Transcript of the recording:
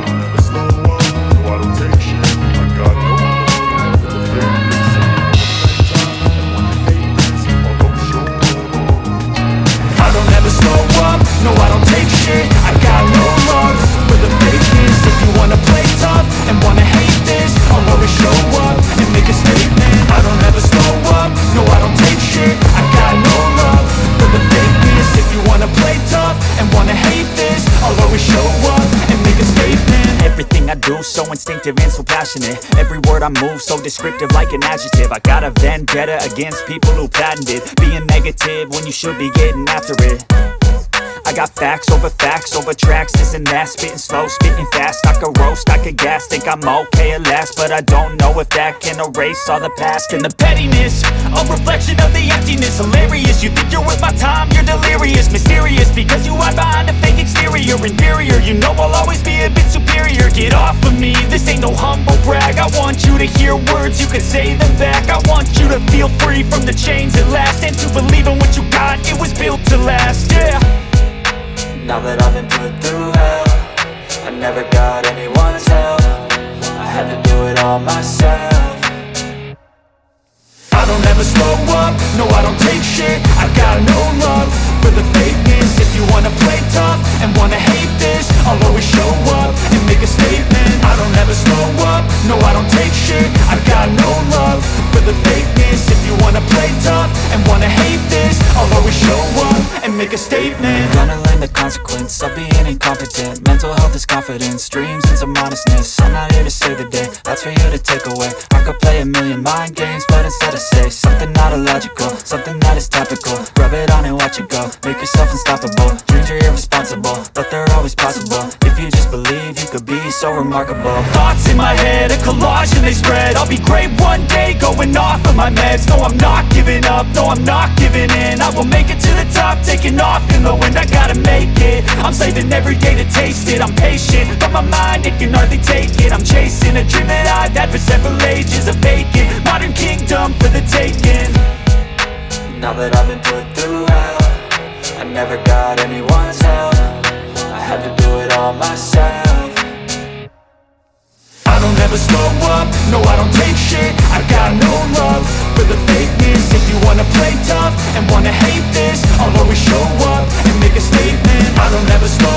don't ever slow up, no I don't take shit. I got no love for the fakeness. I don't ever slow up, no I don't take shit. I got no love for the fakeness. If you wanna play tough and wanna hate this, I'll always show up and make a statement. I don't ever slow up, no I don't take shit. I got no love for the fakeness. If you wanna play tough and wanna hate this, I'll always show up and make a statement. Everything I do so instinctive and so passionate. Every word I move so descriptive like an adjective. I got a vendetta against people who patented being negative when you should be getting after it. I got facts over tracks, this and that. Spitting slow, spitting fast. I could roast, I could gas. Think I'm okay at last, but I don't know if that can erase all the past. And the pettiness, a reflection of the emptiness. Hilarious, you think you're worth my time, you're delirious. Mysterious, because you hide behind a fake exterior. Inferior, you know I'll always be a bit superior. Get off of me, this ain't no humble brag. I want you to hear words, you can say them back. I want you to feel free from the chains at last, and to believe in what you got, it was built to last, yeah. Now that I've been put through hell, I never got anyone's help. I had to do it all myself. I don't ever slow up, no I don't take shit. I got no love for the fakeness. If you wanna play tough and wanna hate this, I'll always show up and make a statement. I don't ever slow up, no I don't take shit. I got no love for the fakeness. If you wanna play tough and wanna hate this, I'll always show up and make a statement. Gonna learn the consequence of being incompetent. Mental health is confidence, dreams and some modestness. I'm not here to save the day, that's for you to take away. I could play a million mind games, but instead I say something not illogical, something that is topical. Rub it on and watch it go, make yourself unstoppable. Dreams are irresponsible, but they're always possible. If you just believe, you could be so remarkable. Thoughts in my head, a collage and they spread. I'll be great one day, going off of my meds. No, I'm not giving up, no, I'm not giving in. I will make it to the top, taking off in the wind. I gotta make it, I'm saving every day to taste it. I'm patient, but my mind, it can hardly take it. I'm chasing a dream that I've had for several ages. A vacant, modern kingdom for the taking. Now that I've been put through hell, I never got anyone's help. I had to do it all myself. I don't ever slow up, no I don't take shit. I got no love for the fakeness. If you wanna play tough and wanna hate this, I'll always show up and make a statement. I don't ever slow